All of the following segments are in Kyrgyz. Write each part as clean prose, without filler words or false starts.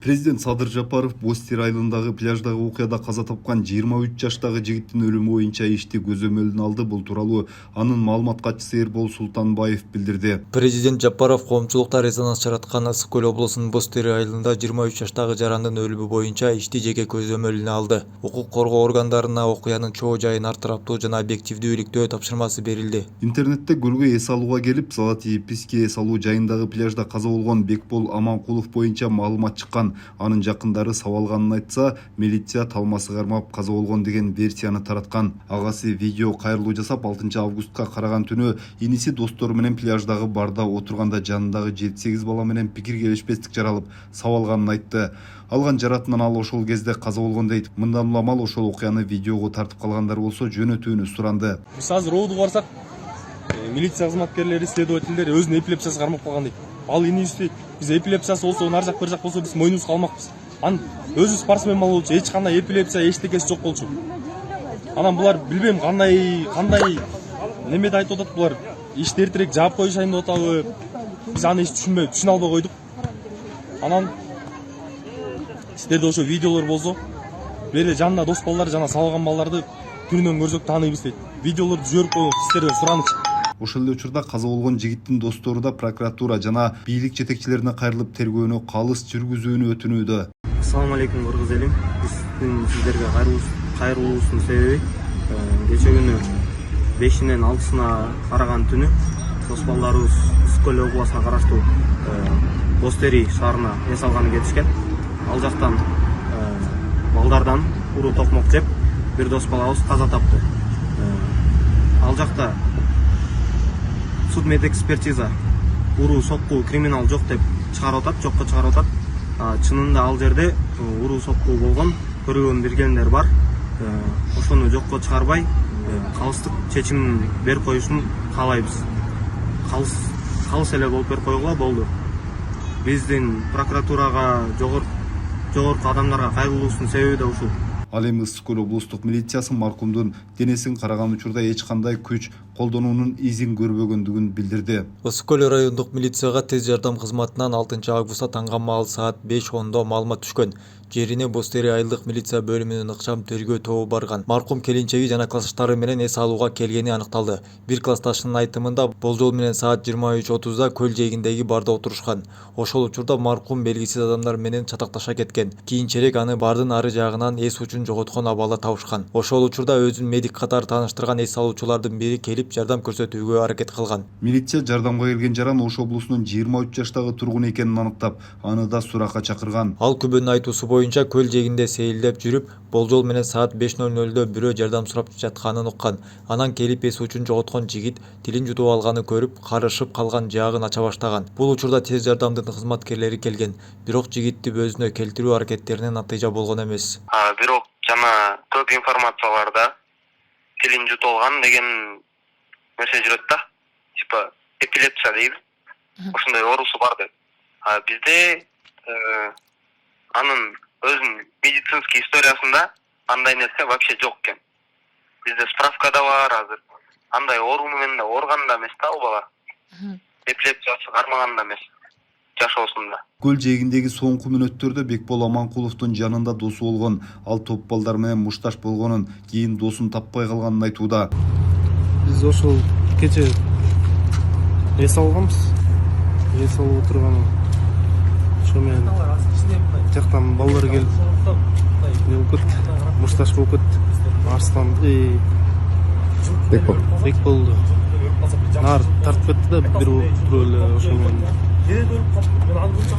Президент Садыр Жапаров Бостер айылындагы пляждагы окуяда каза тапкан 23 жаштагы жигиттин өлүмү боюнча ишти көзөмөлүнө алды. Бул тууралуу анын маалымат катчысы Эрбол Султанбаев билдирди. Президент Жапаров коомчулукта резонанс жараткан Ысык көл облусунун Бостер айылында 23 жаштагы жарандын өлүмү боюнча ишти жеке көзөмөлүнө алды. Укук коргоо органдарына окуянын чоо жайын артыраптуу жана объективдүү иликтөө тапшырмасы берилди. Интернетте көлгө эс алууга келип, Салати Писке эс алуу жайындагы пляжда каза болгон Бекбол Аманкулов боюнча маалымат чыккан. Анын жакындары сабалганын айтса, милиция талмасы кармап каза болгон деген версияны тараткан. Агасы видео кайрылуу жасап 6 августка караган түнү иниси достору менен пляждагы барда отурганда жанындагы 7-8 бала менен пикир келишпестик жаралып сабалганын айтты. Алган жаратынан ал ошол кезде каза болгон дейт. Мындан уламал ошол окуяны видеого тартып калгандар болсо жөнөтүүнү суранды. Биз азыр роодуга барсак, милиция кызматкерлери, следовательдер өзүнүн эпилепсиясы кармап калган дейт. Ал инисти биз эпилепсиясы болсо, нар жак бер жак болсо биз мойнубузга алмакпыз. Анын өзү спортсмен болчу, эч кандай эпилепсия, эчтекеси жок болчу. Анан булар билбейм кандай немеде айтып атат булар. Ишти эртерээк жаап коюшайын деп атабы. Биз аны эч түшүнө албай койдук. Анан сиздерде ошо видеолор болсо, бери жанында дос балдар жана сабалган балдарды күнүнөн көрсөк тааныйбыз дейт. Видеолорду жиберип коюп сиздерден суранычы. Ошол эле учурда каза болгон жигиттин достору да прокуратура жана бийлик жетекчилерине кайрылып тергөөнү калыс жүргүзүүнү өтүнүүдө. Assalamu alaikum кыргыз элим. Биздин сиздерге кайрылуубуздун себеби кече күнү 5-нен 6-сына караган түнү дос балдарыбыз Ысык көл областына караштуу Бостери шаарына эс алганы кетишкен. Ал жактан балдардан уруу токмок жеп бир дос балабыз каза тапты. Ал жакта судмед экспертиза уруу сокку криминал жок деп чыгарып атат, жокко чыгарып атат. Чынында ал жерде уруу сокку болгон көргөн биргендер бар. Ошону жокко чыгарбай калыстык чечим берип коюшун каалайбыз. Калыс эле болуп берип койгула болду. Биздин прокуратурага жогорку адамдарга кайрылуубуздун себеби да ушул. Ал эми Ысык көл облустук милициясы маркумдун денесин караган учурда эч кандай күч колдонуунун изин көрбөгөндүгүн билдирди. Ысык көл райондук милицияга тез жардам кызматынан 6 августта таңга маал саат 5:10 маалымат түшкөн. Жерине Бостери айылдык милиция бөлүмүнүн ыкчам тергөө тобу барган. Маркум келинчеги жана классташтары менен эс алууга келгени аныкталды. Бир классташынын айтымында болжол менен саат 23:30 көл жээгиндеги барда отурушкан. Ошол учурда маркум белгисиз адамдар менен чатакташа кеткен. Кийинчерээк аны бардын ары жагынан эс учун жоготкон абалда табышкан. Ошол учурда өзүн медик катары тааныштырган эс алуучулардын бири келип жардам көрсөтүүгө аракет кылган. Милиция жардамга келген жаран Ош облусунун 23 жаштагы тургун экенин аныктап, аны да суракка чакырган. Ал күбөнүн айтуусу боюнча көл жээгинде сейилдеп жүрүп, болжол менен саат 5:00 бирөө жардам сурап жатканын уккан. Анан келип эс учун жоготкон жигит тилин жутуп алганы көрүп, карышып калган жаагын ача баштаган. Бул учурда тез жардамдын кызматкерлери келген. Бирок жигитти өзүнө келтирүү аракеттеринен натыйжа болгон эмес. Бирок жана көп информацияларда тилин жутуп алган деген нерсе жүрөт да. Типа эпилепсия дейбиз. Ошондой оорусу бар деп. Бизде анын өзүнүн медицинский историясында андай нерсе вообще жок экен. Бизде справкада бар азыр. Андай оору менен да ооруган да эмес да ал бала. Эпилепсиясы кармаган да эмес. Жашоосунда. Көл жээгиндеги соңку мүнөттөрдө Бекбол Аманкуловдун жанында досу болгон, ал топ балдар менен мушташ болгонун, кийин досун таппай калганын айтууда. Биз ошол кече эс алганбыз. Эс алып отурган ошо менен жактан балдар келип не болуп кетти, мушташ болуп кетти. Арстан Бекболду нар тартып кетти да, бир туруп эле ошо менен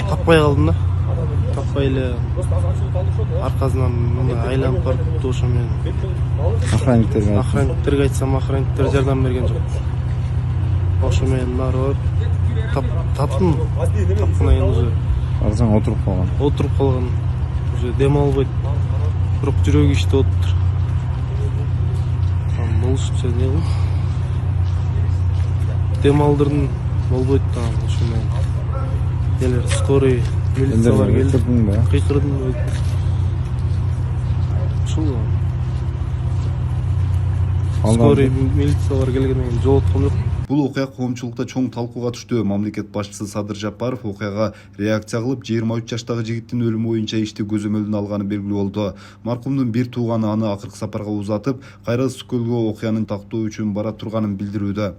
таппай калдым да. Таппай эле аркасынан айланып барып ошо менен охранниктерге айтсам, охранниктер жардам берген жок. Ошо менен нары барып таптым. Тапкандан кийин уже арзан отуруп калган. Уже дем албайт. Бирок жүрөгү иштеп атыптыр. Болушча не кылып дем алдырдым, болбойт да ошо менен. Келер скорый милициялар келди. Кыйкырдым. Ушул скорый милициялар келгенден кийин жооп аткам жок. Бул окуя коомчулукта чоң талкууга түштү. Мамлекет башчысы Садыр Жапаров окуяга реакция кылып 23 жаштагы жигиттин өлүмү боюнча ишти көзөмөлүнө алганы белгилүү болду. Маркумдун бир тууганы аны акыркы сапарга узатып, кайра Ысык көлгө окуянын тактоо үчүн бара турганын билдирүүдө.